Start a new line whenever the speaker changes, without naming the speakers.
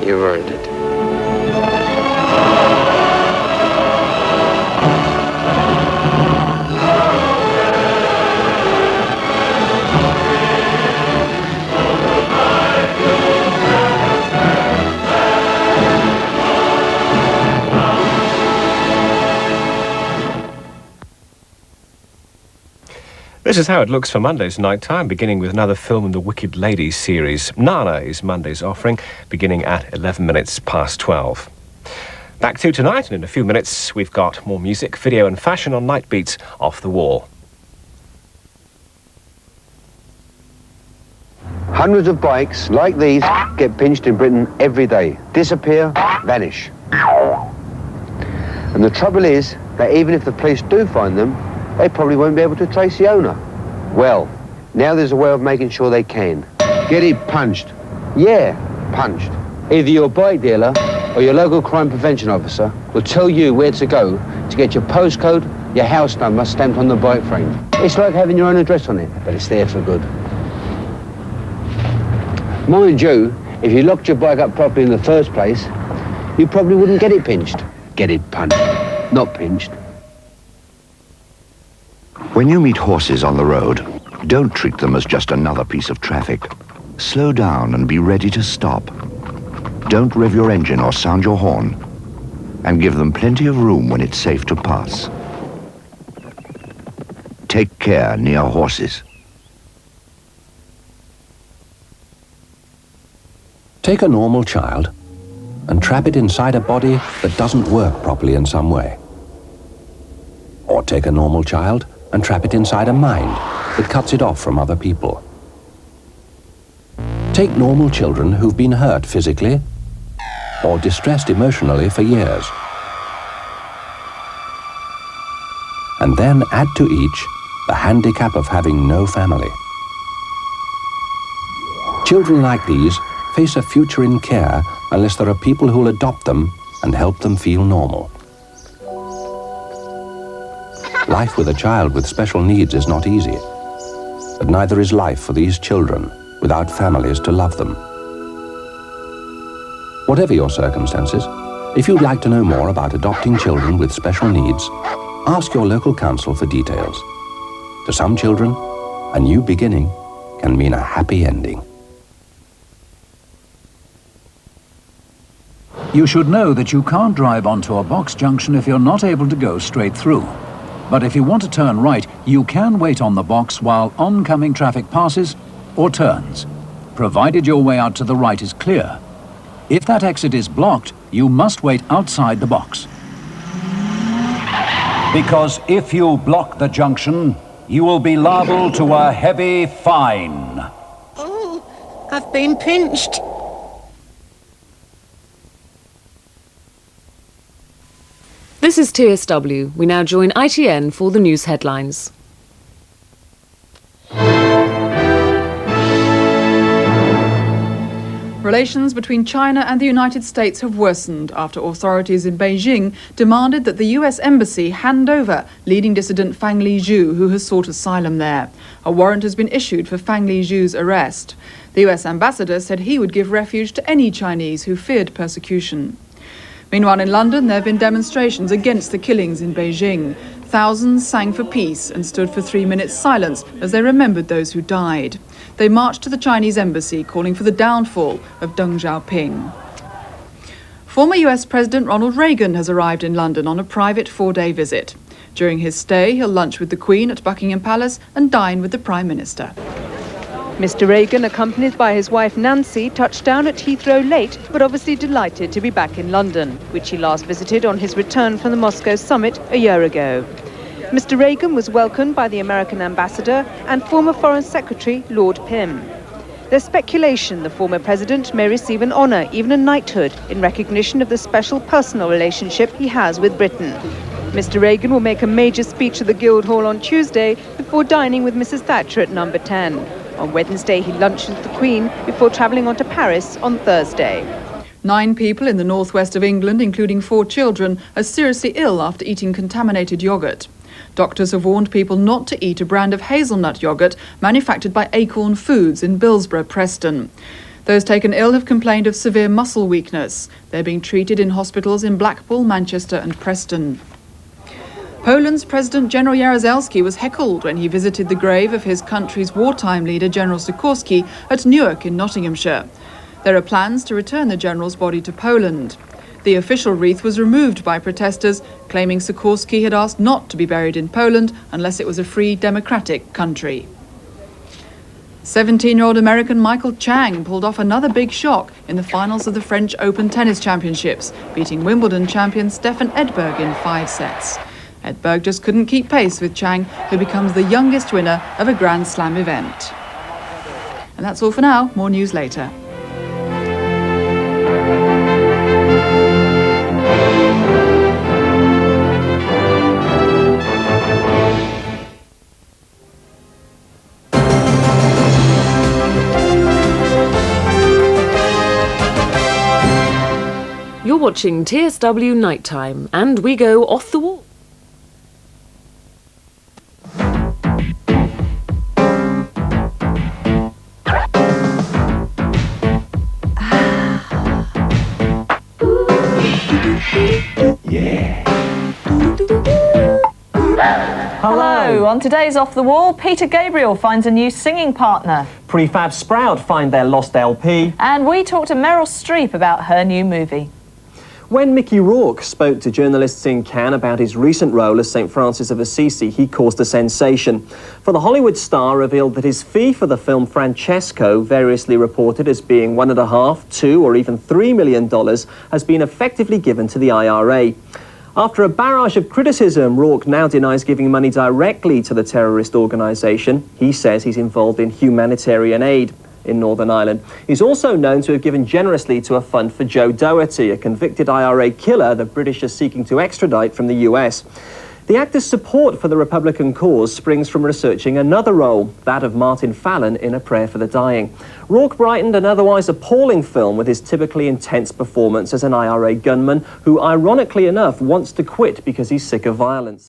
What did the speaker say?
You've earned it.
This is how it looks for Monday's night-time, beginning with another film in the Wicked Ladies series. Nana is Monday's offering, beginning at 11 minutes past 12. Back to tonight, and in a few minutes, we've got more music, video and fashion on Night Beats Off the Wall.
Hundreds of bikes like these get pinched in Britain every day. Disappear, vanish. And the trouble is that even if the police do find them, they probably won't be able to trace the owner. Well, now there's a way of making sure they can. Get it punched. Yeah, punched. Either your bike dealer or your local crime prevention officer will tell you where to go to get your postcode, your house number stamped on the bike frame. It's like having your own address on it, but it's there for good. Mind you, if you locked your bike up properly in the first place, you probably wouldn't get it pinched. Get it punched, not pinched.
When you meet horses on the road, don't treat them as just another piece of traffic. Slow down and be ready to stop. Don't rev your engine or sound your horn, and give them plenty of room when it's safe to pass. Take care near horses.
Take a normal child and trap it inside a body that doesn't work properly in some way. Or take a normal child and trap it inside a mind that cuts it off from other people. Take normal children who've been hurt physically or distressed emotionally for years. And then add to each the handicap of having no family. Children like these face a future in care unless there are people who'll adopt them and help them feel normal. Life with a child with special needs is not easy, but neither is life for these children without families to love them. Whatever your circumstances, if you'd like to know more about adopting children with special needs, ask your local council for details. To some children, a new beginning can mean a happy ending.
You should know that you can't drive onto a box junction if you're not able to go straight through. But if you want to turn right, you can wait on the box while oncoming traffic passes or turns, provided your way out to the right is clear. If that exit is blocked, you must wait outside the box. Because if you block the junction, you will be liable to a heavy fine.
Oh, I've been pinched.
This is TSW. We now join ITN for the news headlines.
Relations between China and the United States have worsened after authorities in Beijing demanded that the US Embassy hand over leading dissident Fang Lizhu, who has sought asylum there. A warrant has been issued for Fang Lizhu's arrest. The US ambassador said he would give refuge to any Chinese who feared persecution. Meanwhile, in London, there have been demonstrations against the killings in Beijing. Thousands sang for peace and stood for 3 minutes silence as they remembered those who died. They marched to the Chinese embassy, calling for the downfall of Deng Xiaoping. Former US President Ronald Reagan has arrived in London on a private 4-day visit. During his stay, he'll lunch with the Queen at Buckingham Palace and dine with the Prime Minister.
Mr. Reagan, accompanied by his wife Nancy, touched down at Heathrow late, but obviously delighted to be back in London, which he last visited on his return from the Moscow summit a year ago. Mr. Reagan was welcomed by the American ambassador and former Foreign Secretary Lord Pym. There's speculation the former president may receive an honour, even a knighthood, in recognition of the special personal relationship he has with Britain. Mr. Reagan will make a major speech at the Guildhall on Tuesday before dining with Mrs. Thatcher at number 10. On Wednesday, he lunches with the Queen before travelling on to Paris on Thursday.
9 people in the northwest of England, including 4 children, are seriously ill after eating contaminated yoghurt. Doctors have warned people not to eat a brand of hazelnut yoghurt manufactured by Acorn Foods in Billsborough, Preston. Those taken ill have complained of severe muscle weakness. They're being treated in hospitals in Blackpool, Manchester and Preston. Poland's President General Jaruzelski was heckled when he visited the grave of his country's wartime leader, General Sikorski, at Newark in Nottinghamshire. There are plans to return the general's body to Poland. The official wreath was removed by protesters, claiming Sikorski had asked not to be buried in Poland unless it was a free, democratic country. 17-year-old American Michael Chang pulled off another big shock in the finals of the French Open Tennis Championships, beating Wimbledon champion Stefan Edberg in 5 sets. Edberg just couldn't keep pace with Chang, who becomes the youngest winner of a Grand Slam event. And that's all for now. More news later.
You're watching TSW Night-time, and we go off the wall.
Hello, on today's Off the Wall, Peter Gabriel finds a new singing partner.
Prefab Sprout find their lost LP.
And we talked to Meryl Streep about her new movie.
When Mickey Rourke spoke to journalists in Cannes about his recent role as St. Francis of Assisi, he caused a sensation. For the Hollywood star revealed that his fee for the film Francesco, variously reported as being $1.5, $2 or even $3 million, has been effectively given to the IRA. After a barrage of criticism, Rourke now denies giving money directly to the terrorist organisation. He says he's involved in humanitarian aid in Northern Ireland. He's also known to have given generously to a fund for Joe Doherty, a convicted IRA killer the British are seeking to extradite from the US. The actor's support for the Republican cause springs from researching another role, that of Martin Fallon in A Prayer for the Dying. Rourke brightened an otherwise appalling film with his typically intense performance as an IRA gunman who, ironically enough, wants to quit because he's sick of violence.